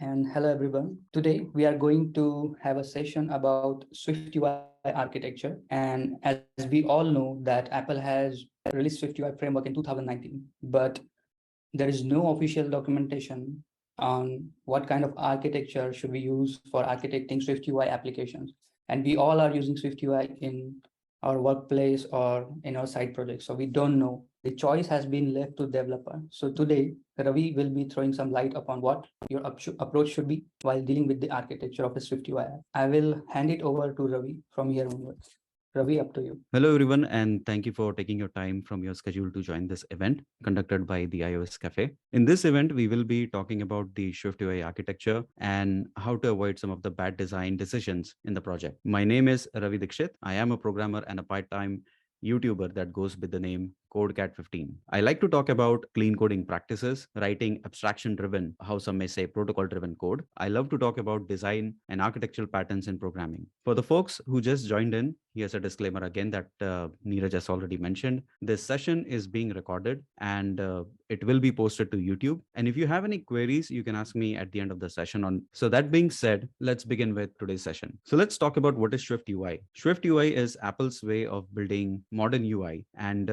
And hello everyone. Today we are going to have a session about SwiftUI architecture. And as we all know that Apple has released SwiftUI framework in 2019, but there is no official documentation on what kind of architecture should we use for architecting SwiftUI applications. And we all are using SwiftUI in our workplace or in our side projects. So we don't know. The choice has been left to developer. So today, Ravi will be throwing some light upon what your approach should be while dealing with the architecture of a SwiftUI app. I will hand it over to Ravi from here onwards. Ravi, up to you. Hello, everyone, and thank you for taking your time from your schedule to join this event conducted by the iOS Cafe. In this event, we will be talking about the SwiftUI architecture and how to avoid some of the bad design decisions in the project. My name is Ravi Dikshit. I am a programmer and a part-time YouTuber that goes with the name CodeCat15. I like to talk about clean coding practices, writing abstraction driven, how some may say protocol driven code. I love to talk about design and architectural patterns in programming. For the folks who just joined in, here's a disclaimer again that Neeraj has already mentioned. This session is being recorded and it will be posted to YouTube. And if you have any queries, you can ask me at the end of the session on. So that being said, let's begin with today's session. So let's talk about what is SwiftUI. SwiftUI is Apple's way of building modern UI, and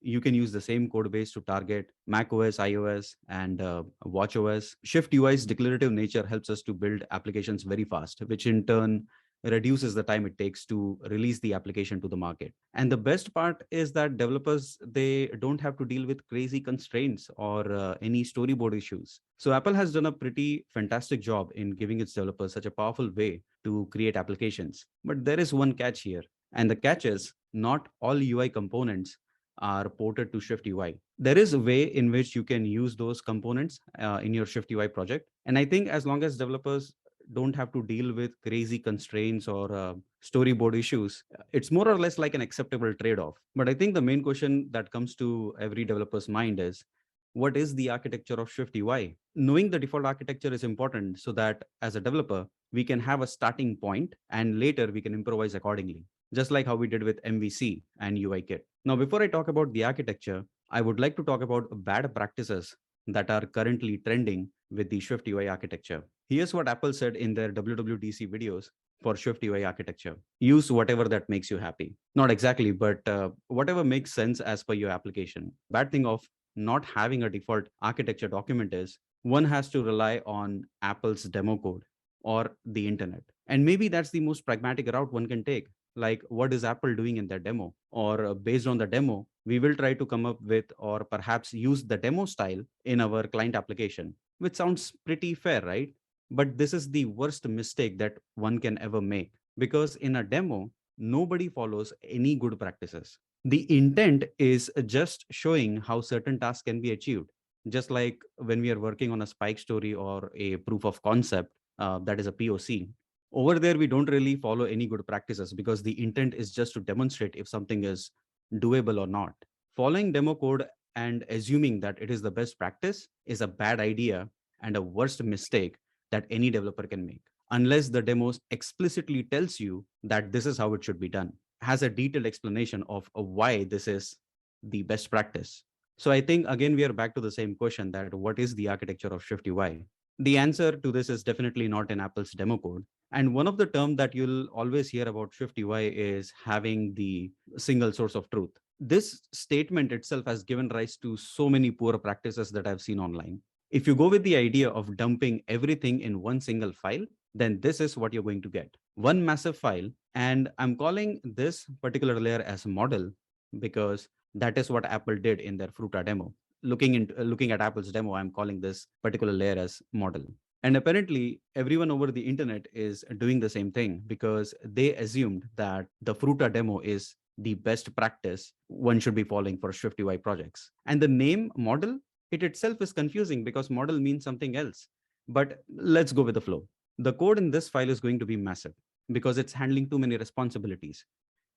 you can use the same code base to target macOS, iOS, and watchOS. SwiftUI's declarative nature helps us to build applications very fast, which in turn reduces the time it takes to release the application to the market. And the best part is that developers, they don't have to deal with crazy constraints or any storyboard issues. So Apple has done a pretty fantastic job in giving its developers such a powerful way to create applications. But there is one catch here. And the catch is not all UI components are ported to SwiftUI. There is a way in which you can use those components in your SwiftUI project. And I think as long as developers don't have to deal with crazy constraints or storyboard issues, it's more or less like an acceptable trade-off. But I think the main question that comes to every developer's mind is, what is the architecture of SwiftUI? Knowing the default architecture is important so that as a developer, we can have a starting point and later we can improvise accordingly, just like how we did with MVC and UIKit. Now, before I talk about the architecture, I would like to talk about bad practices that are currently trending with the SwiftUI architecture. Here's what Apple said in their WWDC videos for SwiftUI architecture. Use whatever that makes you happy. Not exactly, but whatever makes sense as per your application. Bad thing of not having a default architecture document is one has to rely on Apple's demo code or the internet. And maybe that's the most pragmatic route one can take. Like, what is Apple doing in their demo? Or based on the demo, we will try to come up with or perhaps use the demo style in our client application, which sounds pretty fair, right? But this is the worst mistake that one can ever make, because in a demo, nobody follows any good practices. The intent is just showing how certain tasks can be achieved. Just like when we are working on a spike story or a proof of concept, that is a POC. Over there, we don't really follow any good practices because the intent is just to demonstrate if something is doable or not. Following demo code and assuming that it is the best practice is a bad idea and a worst mistake that any developer can make, unless the demo explicitly tells you that this is how it should be done, has a detailed explanation of why this is the best practice. So I think, again, we are back to the same question, that what is the architecture of SwiftUI? The answer to this is definitely not in Apple's demo code. And one of the terms that you'll always hear about SwiftUI is having the single source of truth. This statement itself has given rise to so many poor practices that I've seen online. If you go with the idea of dumping everything in one single file, then this is what you're going to get. One massive file, and I'm calling this particular layer as model because that is what Apple did in their Fruta demo. Looking at Apple's demo, I'm calling this particular layer as model. And apparently, everyone over the internet is doing the same thing because they assumed that the Fruta demo is the best practice one should be following for SwiftUI projects. And the name model, it itself is confusing because model means something else. But let's go with the flow. The code in this file is going to be massive because it's handling too many responsibilities.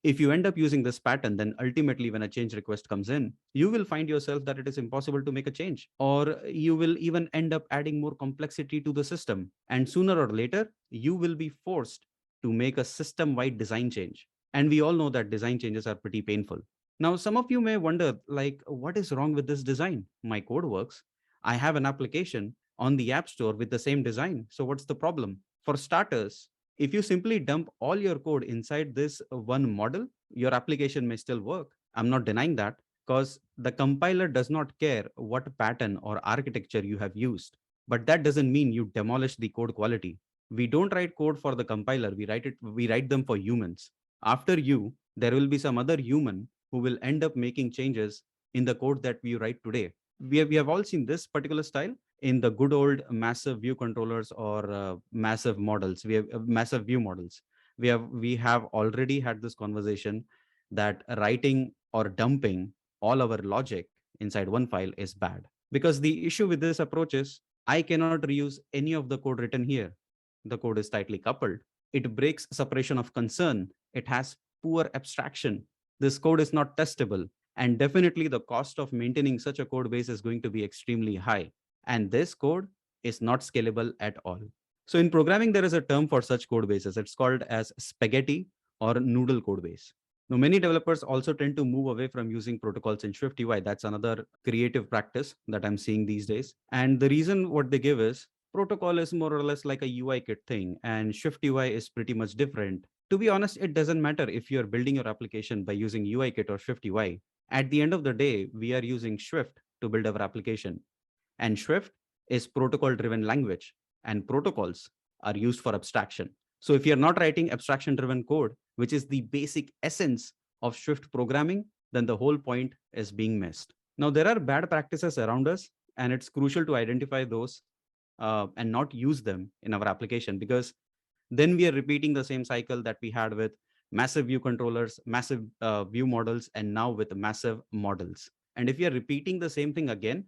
If you end up using this pattern, then ultimately when a change request comes in, you will find yourself that it is impossible to make a change, or you will even end up adding more complexity to the system. And sooner or later, you will be forced to make a system-wide design change. And we all know that design changes are pretty painful. Now, some of you may wonder, like, what is wrong with this design? My code works. I have an application on the App Store with the same design. So what's the problem? For starters, if you simply dump all your code inside this one model, your application may still work. I'm not denying that, because the compiler does not care what pattern or architecture you have used. But that doesn't mean you demolish the code quality. We don't write code for the compiler, we write them for humans. After you, there will be some other human who will end up making changes in the code that we write today. We have all seen this particular style in the good old massive view controllers or massive models. We have massive view models. We have already had this conversation that writing or dumping all our logic inside one file is bad, because the issue with this approach is I cannot reuse any of the code written here. The code is tightly coupled. It breaks separation of concern. It has poor abstraction. This code is not testable, and definitely the cost of maintaining such a code base is going to be extremely high. And this code is not scalable at all. So in programming, there is a term for such code bases. It's called as spaghetti or noodle code base. Now, many developers also tend to move away from using protocols in SwiftUI. That's another creative practice that I'm seeing these days. And the reason what they give is protocol is more or less like a UI kit thing, and SwiftUI is pretty much different. To be honest, it doesn't matter if you're building your application by using UI kit or SwiftUI. At the end of the day, we are using Swift to build our application. And Swift is protocol driven language, and protocols are used for abstraction. So if you're not writing abstraction driven code, which is the basic essence of Swift programming, then the whole point is being missed. Now, there are bad practices around us, and it's crucial to identify those and not use them in our application, because then we are repeating the same cycle that we had with massive view controllers, massive view models, and now with massive models. And if we are repeating the same thing again,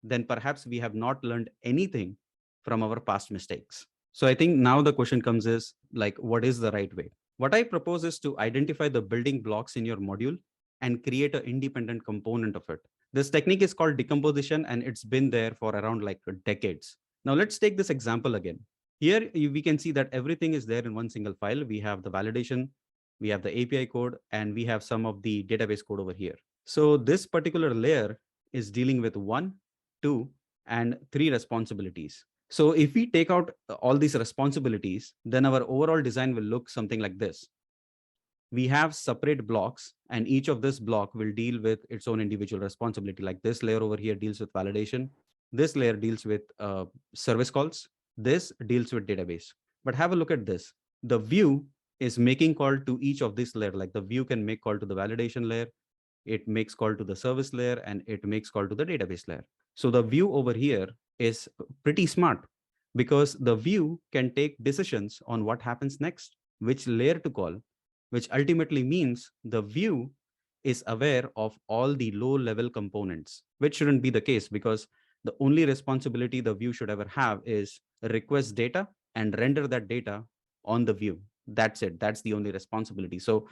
then perhaps we have not learned anything from our past mistakes. So I think now the question comes is like, what is the right way? What I propose is to identify the building blocks in your module and create an independent component of it. This technique is called decomposition, and it's been there for around like decades. Now let's take this example again. Here we can see that everything is there in one single file. We have the validation, we have the API code, and we have some of the database code over here. So this particular layer is dealing with 1, 2, and 3 responsibilities. So if we take out all these responsibilities, then our overall design will look something like this. We have separate blocks, and each of this block will deal with its own individual responsibility. Like this layer over here deals with validation. This layer deals with service calls. This deals with database. But have a look at this. The view is making call to each of this layer. Like the view can make call to the validation layer, it makes call to the service layer, and it makes call to the database layer. So the view over here is pretty smart, because the view can take decisions on what happens next, which layer to call, which ultimately means the view is aware of all the low level components, which shouldn't be the case, because the only responsibility the view should ever have is request data and render that data on the view. That's it. That's the only responsibility. So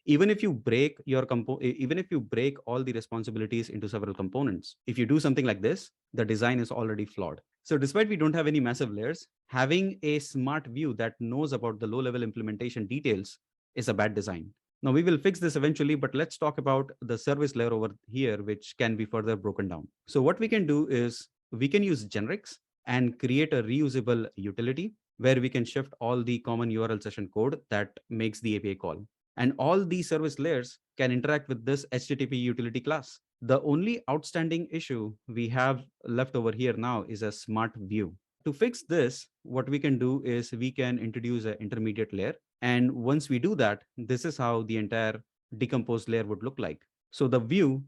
even if you break even if you break all the responsibilities into several components, if you do something like this, the design is already flawed. So despite we don't have any massive layers, having a smart view that knows about the low level implementation details is a bad design. Now we will fix this eventually, but let's talk about the service layer over here, which can be further broken down. So what we can do is we can use generics and create a reusable utility where we can shift all the common URL session code that makes the API call. And all these service layers can interact with this HTTP utility class. The only outstanding issue we have left over here now is a smart view. To fix this, what we can do is we can introduce an intermediate layer. And once we do that, this is how the entire decomposed layer would look like. So the view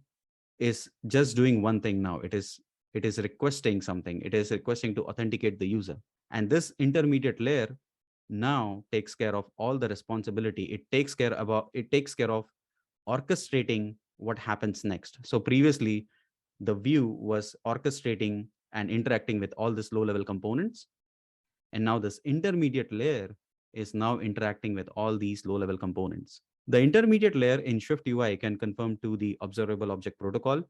is just doing one thing now. It is requesting something. It is requesting to authenticate the user. And this intermediate layer now takes care of all the responsibility. It takes care of orchestrating what happens next. So previously, the view was orchestrating and interacting with all these low-level components. And now this intermediate layer is now interacting with all these low-level components. The intermediate layer in SwiftUI can conform to the observable object protocol,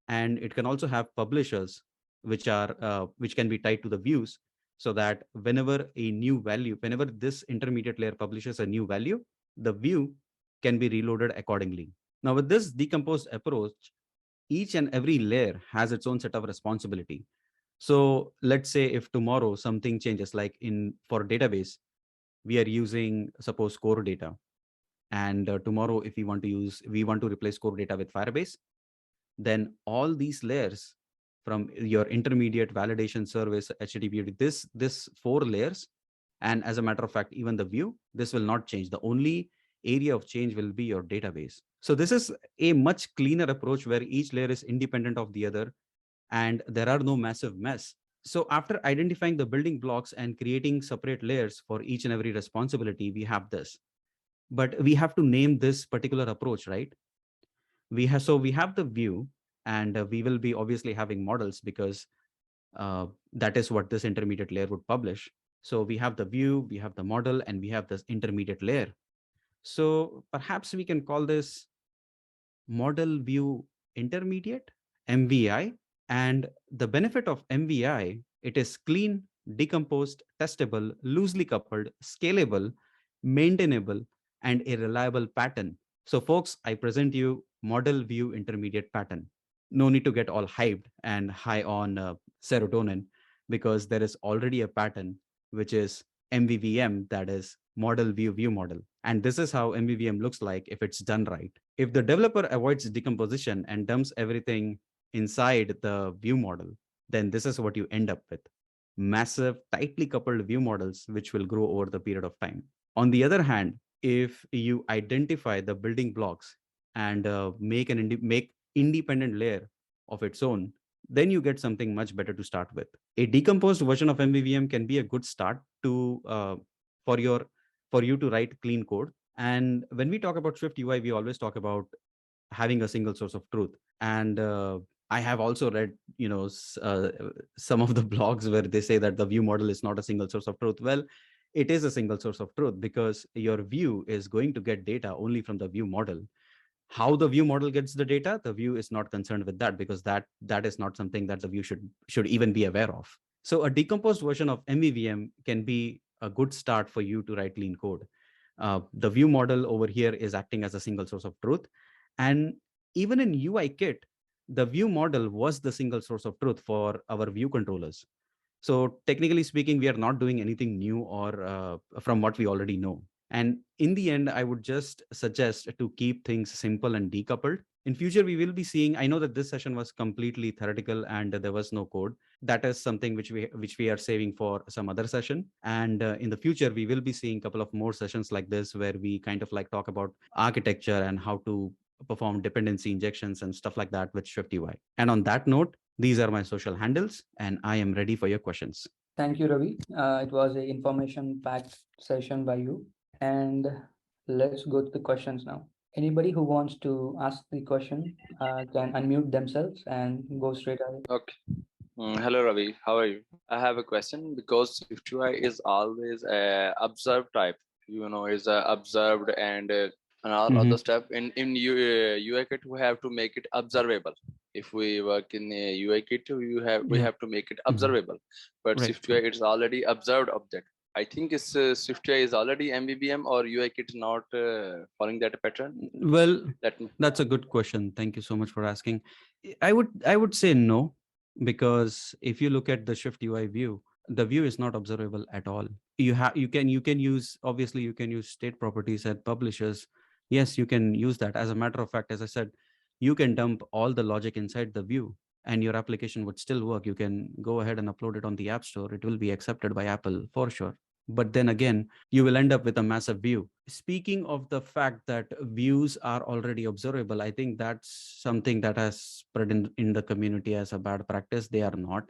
and it can also have publishers which can be tied to the views, so that whenever this intermediate layer publishes a new value, the view can be reloaded accordingly. Now with this decomposed approach, each and every layer has its own set of responsibility. So let's say if tomorrow something changes, like for database, we are using suppose core data, and tomorrow if we want to replace core data with Firebase, then all these layers from your intermediate validation service, HTTP, this 4 layers, and as a matter of fact, even the view, this will not change. The only area of change will be your database. So this is a much cleaner approach where each layer is independent of the other and there are no massive mess. So after identifying the building blocks and creating separate layers for each and every responsibility, we have this. But we have to name this particular approach, right? We have the view, and we will be obviously having models because that is what this intermediate layer would publish. So we have the view, we have the model, and we have this intermediate layer. So perhaps we can call this model view intermediate, MVI. And the benefit of MVI, it is clean, decomposed, testable, loosely coupled, scalable, maintainable, and a reliable pattern. So folks, I present you model view intermediate pattern. No need to get all hyped and high on serotonin, because there is already a pattern, which is MVVM, that is model view view model. And this is how MVVM looks like if it's done right. If the developer avoids decomposition and dumps everything inside the view model, then this is what you end up with: massive, tightly coupled view models, which will grow over the period of time. On the other hand, if you identify the building blocks and make independent layer of its own, then you get something much better to start with. A decomposed version of MVVM can be a good start to for your for you to write clean code. And when we talk about SwiftUI, we always talk about having a single source of truth. And I have also read, some of the blogs where they say that the view model is not a single source of truth. Well, it is a single source of truth because your view is going to get data only from the view model. How the view model gets the data, the view is not concerned with that, because that is not something that the view should even be aware of. So a decomposed version of MVVM can be a good start for you to write clean code. The view model over here is acting as a single source of truth. And even in UI kit, the view model was the single source of truth for our view controllers. So technically speaking, we are not doing anything new or from what we already know. And in the end, I would just suggest to keep things simple and decoupled. In future, we will be seeing, I know that this session was completely theoretical and there was no code. That is something which we are saving for some other session. And in the future, we will be seeing a couple of more sessions like this, where we kind of like talk about architecture and how to perform dependency injections and stuff like that with SwiftUI. And on that note, these are my social handles, and I am ready for your questions. Thank you, Ravi. It was an information-packed session by you. And let's go to the questions now. Anybody who wants to ask the question can unmute themselves and go straight ahead. Okay. Hello, Ravi. How are you? I have a question because SwiftUI is always a observed type. Is observed and all other stuff. In UI kit, we have to make it observable. If we work in a UI kit, we have to make it observable. But Right. SwiftUI is already observed object. I think it's SwiftUI is already MVVM, or UI kit not following that pattern. Well, that's a good question. Thank you so much for asking. I would say no, because if you look at the SwiftUI view, the view is not observable at all. You can use, obviously you can use state properties at publishers. Yes, you can use that. As a matter of fact, as I said, you can dump all the logic inside the view and your application would still work. You can go ahead and upload it on the App Store. It will be accepted by Apple for sure. But then again, you will end up with a massive view. Speaking of the fact that views are already observable, I think that's something that has spread in the community as a bad practice. They are not,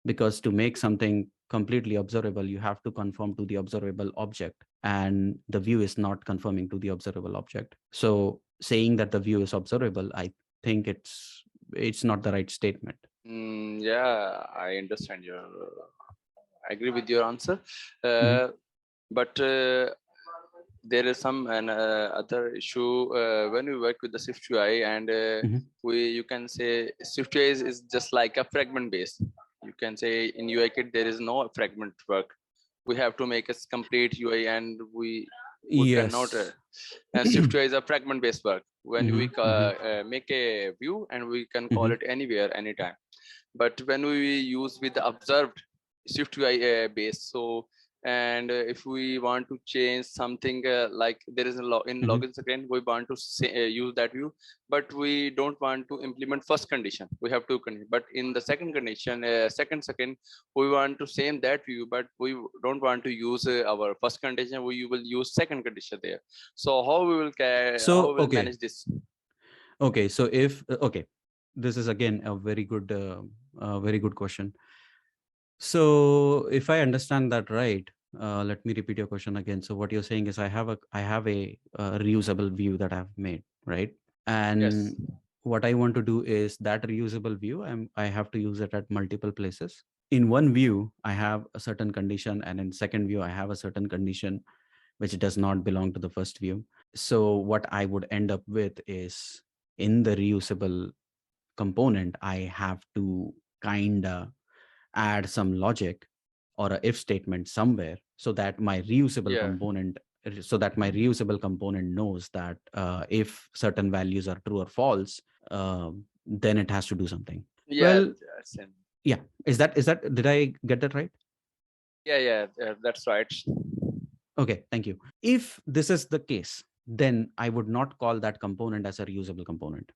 because to make something completely observable, you have to conform to the observable object, and the view is not conforming to the observable object. So saying that the view is observable, I think it's not the right statement. Yeah, I understand your. I agree with your answer, but there is some other issue when we work with the SwiftUI, and you can say SwiftUI is just like a fragment base. You can say in UI kit there is no fragment work. We have to make a complete UI, and we cannot. And SwiftUI is a fragment based work. When we make a view, and we can call it anywhere, anytime. But when we use with the observed SwiftUI base, so and if we want to change something like there is a in Mhm. login screen, we want to say, use that view, but we don't want to implement first condition. We have two conditions, but in the second condition, second, we want to same that view, but we don't want to use our first condition. We will use second condition there. So how we will how So, we will okay. manage this? Okay. So if, okay, this is again a very good question. So if I understand that right, let me repeat your question again. So what you're saying is I have a reusable view that I've made, right? Yes. And what I want to do is that reusable view, I have to use it at multiple places. In one view, I have a certain condition, and in second view, I have a certain condition which does not belong to the first view. So what I would end up with is, in the reusable component, I have to kind of add some logic or a if statement somewhere, so that my reusable Yeah. component knows that if certain values are true or false, then it has to do something. Yeah. Well, yeah. Did I get that right? Yeah. That's right. Okay, thank you. If this is the case, then I would not call that component as a reusable component.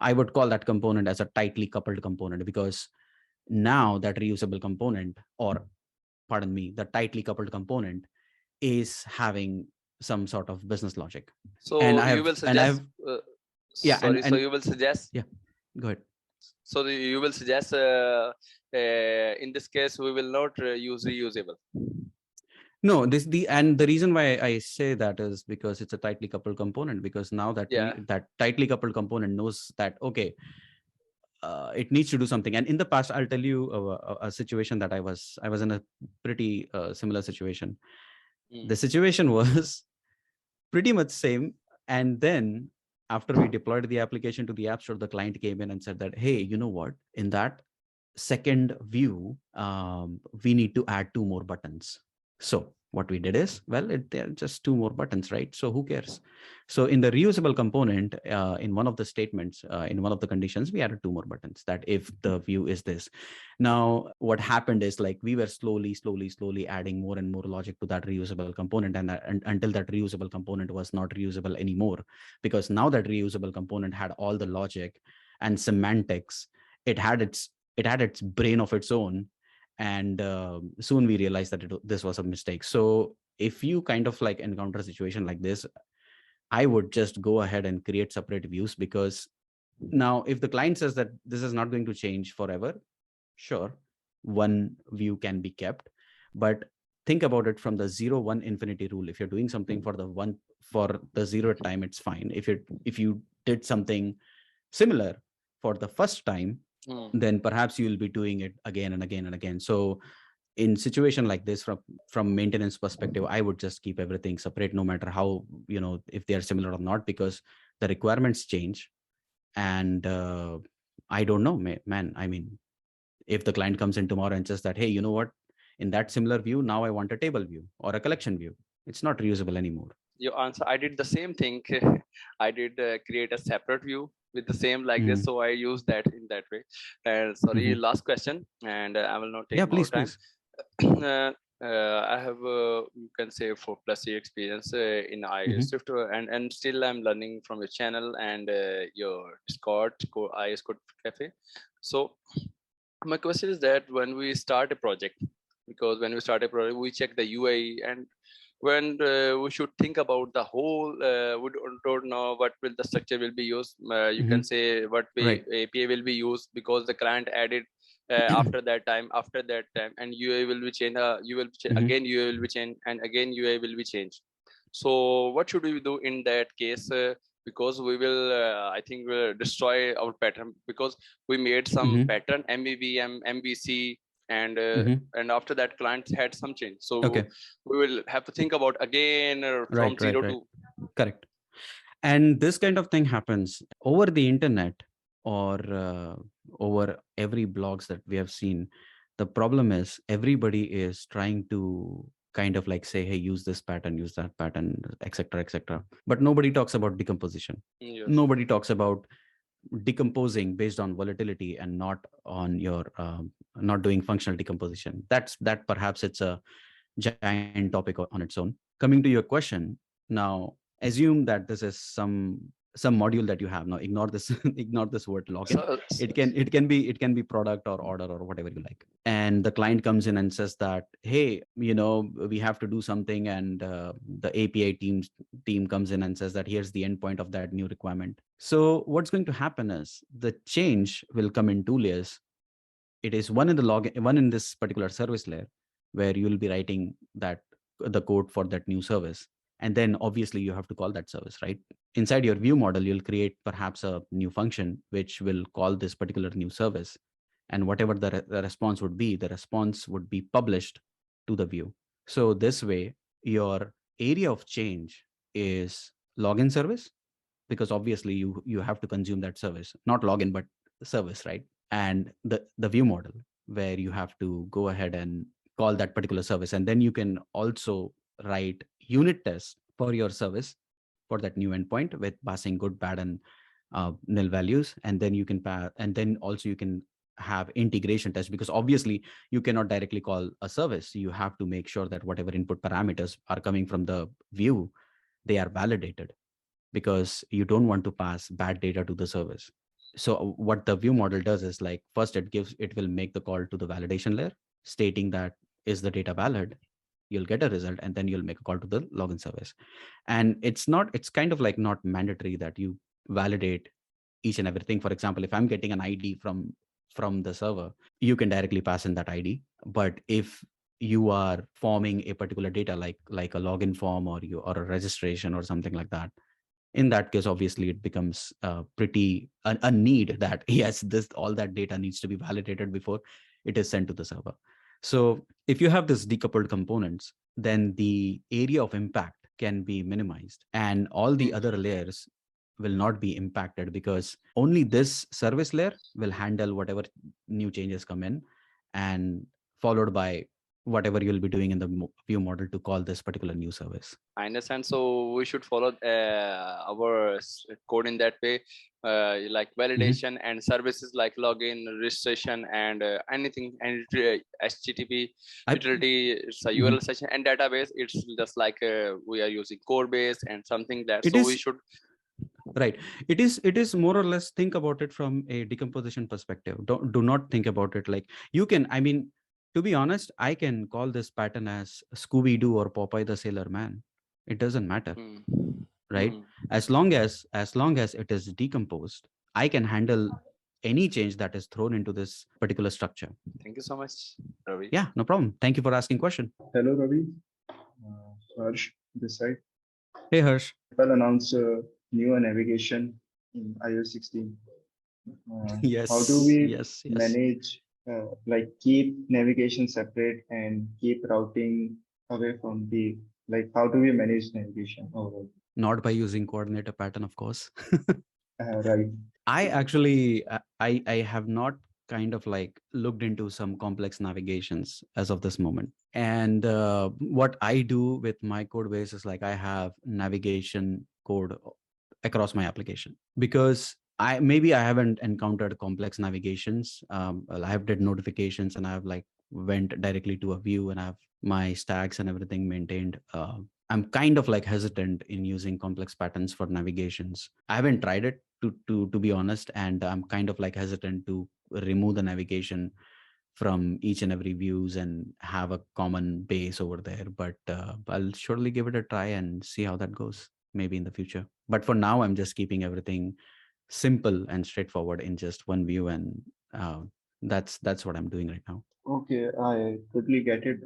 I would call that component as a tightly coupled component, because now that reusable component, or pardon me, the tightly coupled component is having some sort of business logic. And So you will suggest. Yeah, Sorry. So you will suggest. yeah, go ahead. So you will suggest. In this case, we will not use reusable. No, the reason why I say that is because it's a tightly coupled component, because now that Yeah. that tightly coupled component knows that, okay, it needs to do something. And in the past, I'll tell you a situation that I was in a pretty similar situation. The situation was pretty much same. And then after we deployed the application to the App Store, the client came in and said that, hey, you know what? In that second view, we need to add 2 more buttons. So what we did is, well, they're just 2 more buttons, right? So who cares? So in the reusable component, in one of the statements, in one of the conditions, we added 2 more buttons, that if the view is this. Now, what happened is, like, we were slowly adding more and more logic to that reusable component, and until that reusable component was not reusable anymore, because now that reusable component had all the logic and semantics. It had its brain of its own, and soon we realized that this was a mistake. So if you kind of like encounter a situation like this, I would just go ahead and create separate views, because now if the client says that this is not going to change forever, sure, one view can be kept. But think about it from the 0-1 infinity rule. If you're doing something for the 0th time, it's fine. If you did something similar for the first time, then perhaps you will be doing it again and again and again. So in situation like this, from maintenance perspective, I would just keep everything separate, no matter how, if they are similar or not, because the requirements change. And I don't know, man. I mean, if the client comes in tomorrow and says that, hey, you know what, in that similar view, now I want a table view or a collection view, it's not reusable anymore. Your answer. I did the same thing. I did create a separate view with the same like this. So I use that in that way. Sorry, last question, and I will not take more time. I have, you can say, 4+ year experience in iOS Swift, and still I'm learning from your channel and your Discord, iOS Code Cafe. So my question is that when we start a project, because when we start a project, we check the UI, and when we should think about the whole, we don't know what will the structure will be used. You can say what API will be used, because the client added after that time, and UI will be changed. Again UI will be changed, and again UI will be changed. So what should we do in that case? Because we will, I think, we'll destroy our pattern, because we made some pattern MVVM, MVC, and after that clients had some change. So we will have to think about again from zero to. Correct. And this kind of thing happens over the internet, or over every blogs that we have seen. The problem is everybody is trying to kind of like say, hey, use this pattern, use that pattern, etc., etc. But nobody talks about decomposition. Nobody talks about decomposing based on volatility and not on your not doing functional decomposition. That perhaps it's a giant topic on its own. Coming to your question, now assume that this is some module that you have. Now ignore this ignore this word login. So, It can be product or order or whatever you like, and the client comes in and says that, hey, we have to do something, and the API team comes in and says that here's the endpoint of that new requirement. So what's going to happen is the change will come in two layers. It is one in this particular service layer, where you will be writing the code for that new service, and then obviously you have to call that service, right? Inside your view model, you'll create perhaps a new function which will call this particular new service, and whatever the response would be, the response would be published to the view. So this way, your area of change is login service, because obviously you have to consume that service, not login but service, right? And the view model, where you have to go ahead and call that particular service, and then you can also write unit tests for your service for that new endpoint with passing good, bad, and nil values. And then you can and then also you can have integration tests, because obviously you cannot directly call a service. You have to make sure that whatever input parameters are coming from the view, they are validated, because you don't want to pass bad data to the service. So what the view model does is, like, first it will make the call to the validation layer, stating that is the data valid. You'll get a result, and then you'll make a call to the login service. And it's kind of like not mandatory that you validate each and everything. For example, if I'm getting an ID from the server, you can directly pass in that ID. But if you are forming a particular data, like a login form or a registration or something like that, in that case, obviously it becomes pretty a need that yes, all that data needs to be validated before it is sent to the server. So if you have this decoupled components, then the area of impact can be minimized, and all the other layers will not be impacted, because only this service layer will handle whatever new changes come in, and followed by whatever you'll be doing in the view model to call this particular new service. I understand. So we should follow our code in that way, like validation and services like login, registration, and anything, and HTTP utility. It's a URL session and database. It's just like we are using core base and something that. We should. Right. It is more or less, think about it from a decomposition perspective. Do not think about it like you can. I mean, to be honest, I can call this pattern as Scooby-Doo or Popeye the Sailor Man. It doesn't matter, right? As long as it is decomposed, I can handle any change that is thrown into this particular structure. Thank you so much, Ravi. Yeah, no problem. Thank you for asking question. Hello, Ravi. Harsh, this side. Hey, Harsh. Apple announced new navigation in iOS 16. Yes. How do we yes. manage, like keep navigation separate and keep routing away from the, like how do we manage navigation overall? Not by using coordinator pattern, of course. Right. I actually, I have not kind of like looked into some complex navigations as of this moment. And what I do with my code base is like I have navigation code across my application, because I haven't encountered complex navigations. I have did notifications, and I have like went directly to a view, and I have my stacks and everything maintained. I'm kind of like hesitant in using complex patterns for navigations. I haven't tried it to be honest, and I'm kind of like hesitant to remove the navigation from each and every views and have a common base over there. But I'll surely give it a try and see how that goes, maybe in the future. But for now, I'm just keeping everything simple and straightforward in just one view, and that's what I'm doing right now. Okay, I totally get it.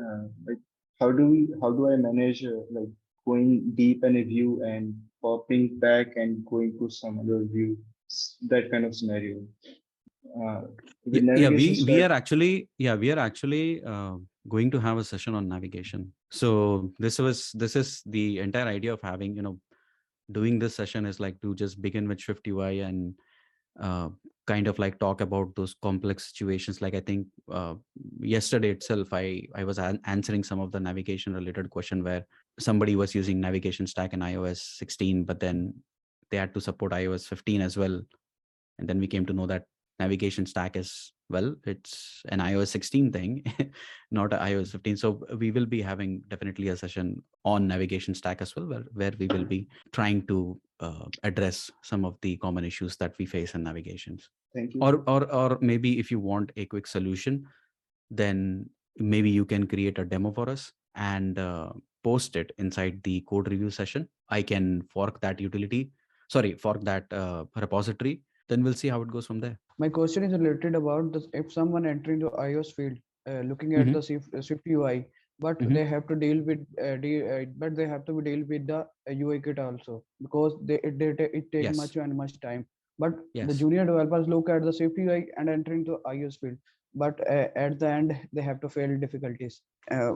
Like how do I manage like going deep in a view and popping back and going to some other view, that kind of scenario? We are actually going to have a session on navigation. So this is the entire idea of having, doing this session is like to just begin with SwiftUI and kind of like talk about those complex situations. Like I think yesterday itself, I was answering some of the navigation related question where somebody was using navigation stack in iOS 16, but then they had to support iOS 15 as well. And then we came to know that navigation stack is, well, it's an iOS 16 thing, not an iOS 15. So we will be having definitely a session on navigation stack as well, where we will be trying to address some of the common issues that we face in navigations. Thank you. Or maybe if you want a quick solution, then maybe you can create a demo for us and post it inside the code review session. I can fork that repository. Then we'll see how it goes from there. My question is related about this. If someone entering the iOS field, looking at Mhm. the Swift UI, but Mhm. they have to deal with, but they have to deal with the UI kit also, because it take Yes. much time. But the Yes. junior developers look at the Swift UI and entering to iOS field, but at the end they have to fail difficulties.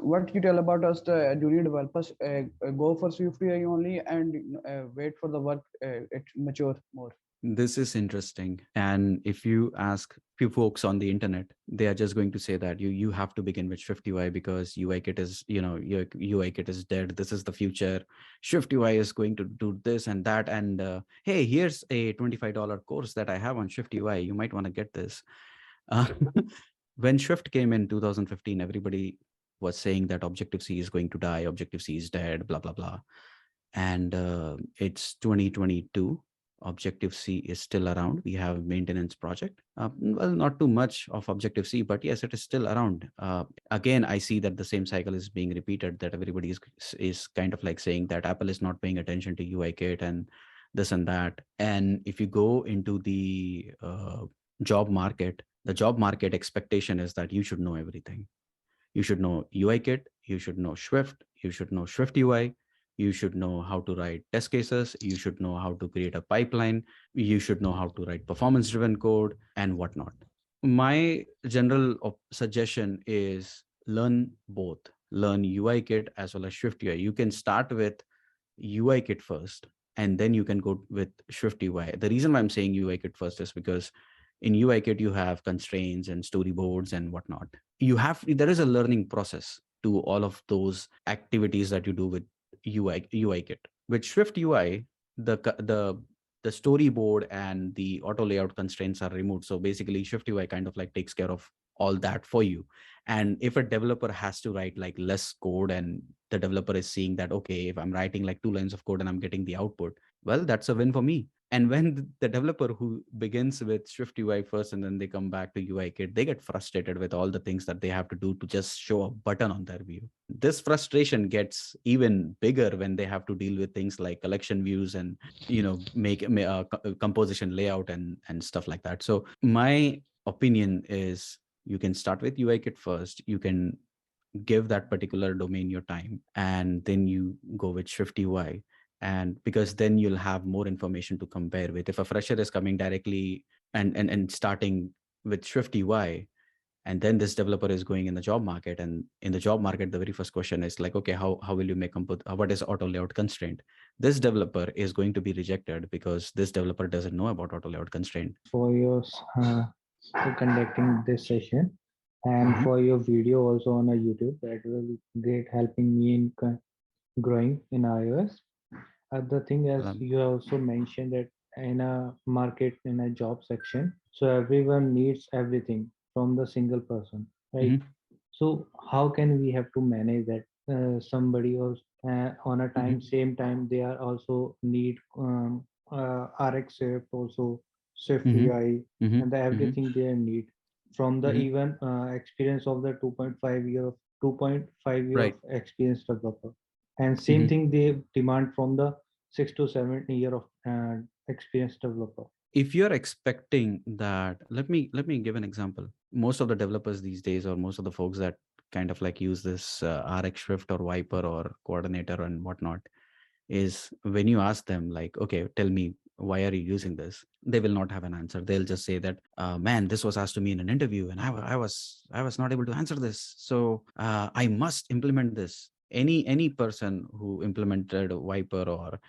What you tell about us, the junior developers go for Swift UI only and wait for the work it mature more. This is interesting. And if you ask few folks on the internet, they are just going to say that you have to begin with SwiftUI because UI kit is, your UI kit is dead. This is the future. SwiftUI is going to do this and that. And hey, here's a $25 course that I have on SwiftUI. You might want to get this. Uh, when Swift came in 2015, everybody was saying that Objective-C is going to die. Objective-C is dead, blah, blah, blah. And it's 2022. Objective-C is still around. We have maintenance project. Well, not too much of Objective-C, but yes, it is still around. Again, I see that the same cycle is being repeated, that everybody is kind of like saying that Apple is not paying attention to UI kit and this and that. And if you go into the job market, the job market expectation is that you should know everything. You should know UI kit, you should know Swift, you should know Swift UI, you should know how to write test cases, you should know how to create a pipeline, you should know how to write performance driven code and whatnot. My general suggestion is learn both. Learn UI kit as well as Swift UI. You can start with UI kit first, and then you can go with Swift UI. The reason why I'm saying UI kit first is because in UI kit, you have constraints and storyboards and whatnot. There is a learning process to all of those activities that you do with UI kit. With Swift UI, the storyboard and the auto layout constraints are removed. So basically Swift UI kind of like takes care of all that for you. And if a developer has to write like less code, and the developer is seeing that, okay, if I'm writing like 2 lines of code and I'm getting the output, well, that's a win for me. And when the developer who begins with Swift UI first and then they come back to UI kit, they get frustrated with all the things that they have to do to just show a button on their view. This frustration gets even bigger when they have to deal with things like collection views and, make composition layout and stuff like that. So my opinion is you can start with UI kit first. You can give that particular domain your time, and then you go with Swift UI. And because then you'll have more information to compare with. If a fresher is coming directly and starting with Swift UI, and then this developer is going in the job market, and in the job market, the very first question is like, okay, how will you make what is auto layout constraint? This developer is going to be rejected because this developer doesn't know about auto layout constraint. For your for conducting this session, and Mhm. for your video also on a YouTube. That will great helping me in growing in iOS. Other thing, as Um, you also mentioned, that in a market, in a job section, so everyone needs everything from the single person, right? Mhm. So how can we have to manage that? Somebody else on a time, Mhm. same time, they are also need RX Swift, also Swift Mhm. UI, Mhm. and the Mhm. everything they need from the Mhm. even experience of the 2.5 year of Right. experience developer. And same Mhm. thing they demand from the 6 to 7 year of experienced developer. If you're expecting that, let me give an example. Most of the developers these days, or most of the folks that kind of like use this RX Swift or Viper or Coordinator and whatnot, is when you ask them like, okay, tell me, why are you using this? They will not have an answer. They'll just say that, man, this was asked to me in an interview, and I was not able to answer this, so I must implement this. Any person who implemented Viper or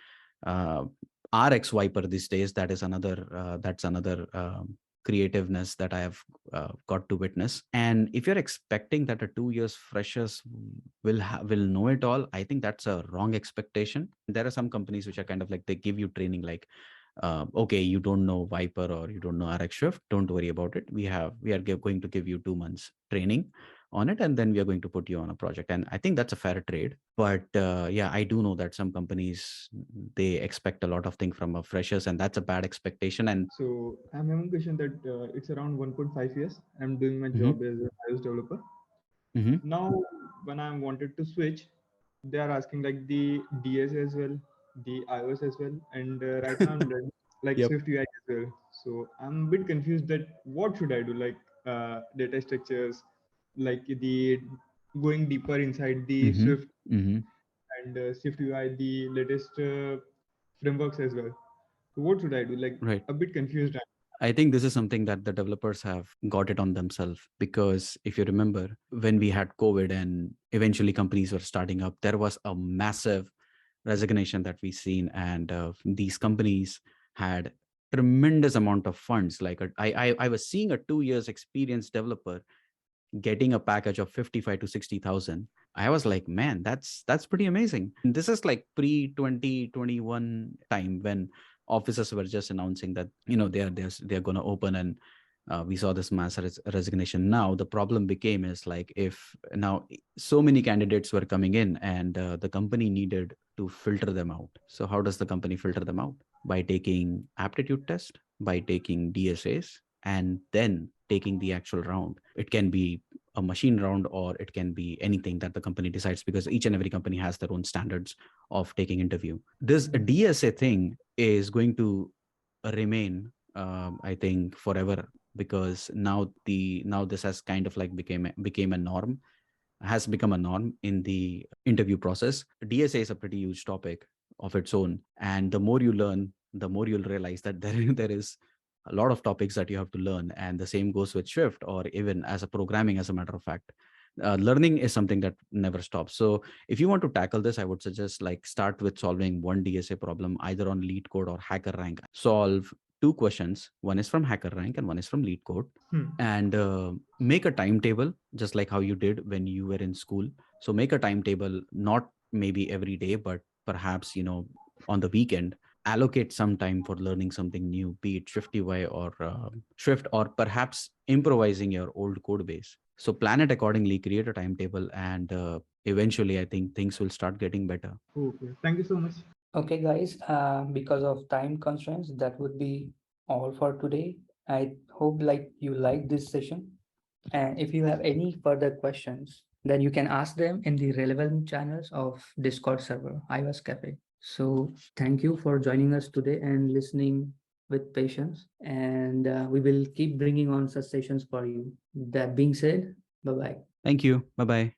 uh, RX Viper these days, that's another creativeness that I have got to witness. And if you're expecting that a 2 years freshers will know it all, I think that's a wrong expectation. There are some companies which are kind of like, they give you training like okay, you don't know Viper or you don't know RX Swift, don't worry about it. We are going to give you 2 months training on it, and then we are going to put you on a project. And I think that's a fair trade. But yeah, I do know that some companies, they expect a lot of things from a freshers, and that's a bad expectation. And So I'm having a question that it's around 1.5 years. I'm doing my Mhm. job as a iOS developer. Mhm. Now, when I wanted to switch, they are asking like the DS as well, the iOS as well, and right now I'm learning like Yep. SwiftUI as well. So I'm a bit confused that what should I do, like data structures, like the going deeper inside the Mhm. Swift Mhm. and SwiftUI, the latest frameworks as well. So what should I do? Like Right. a bit confused. I think this is something that the developers have got it on themselves, because if you remember, when we had COVID and eventually companies were starting up, there was a massive resignation that we seen, and these companies had tremendous amount of funds. Like I was seeing a 2 years experienced developer getting a package of 55 to 60,000. I was like, man, that's pretty amazing. And this is like pre 2021 time, when offices were just announcing that, they're going to open, and we saw this mass resignation. Now the problem became is like, if now so many candidates were coming in, and the company needed to filter them out. So how does the company filter them out? By taking aptitude test, by taking DSAs, and then taking the actual round. It can be a machine round, or it can be anything that the company decides, because each and every company has their own standards of taking interview. This DSA thing is going to remain, I think, forever, because now this has kind of like became a norm, has become a norm in the interview process. DSA is a pretty huge topic of its own, and the more you learn, the more you'll realize that there is a lot of topics that you have to learn. And the same goes with Swift, or even as a programming, as a matter of fact. Learning is something that never stops. So if you want to tackle this, I would suggest like start with solving one DSA problem, either on Lead Code or Hacker Rank. Solve two questions. One is from Hacker Rank and one is from Lead Code. And make a timetable, just like how you did when you were in school. So make a timetable, not maybe every day, but perhaps, on the weekend, allocate some time for learning something new, be it SwiftUI or Swift, or perhaps improvising your old code base. So plan it accordingly, create a timetable, and eventually I think things will start getting better. Okay, thank you so much. Okay, guys, because of time constraints, that would be all for today. I hope like you like this session. And if you have any further questions, then you can ask them in the relevant channels of Discord server, iOS Cafe. So thank you for joining us today and listening with patience. And we will keep bringing on such sessions for you. That being said, bye-bye. Thank you. Bye bye.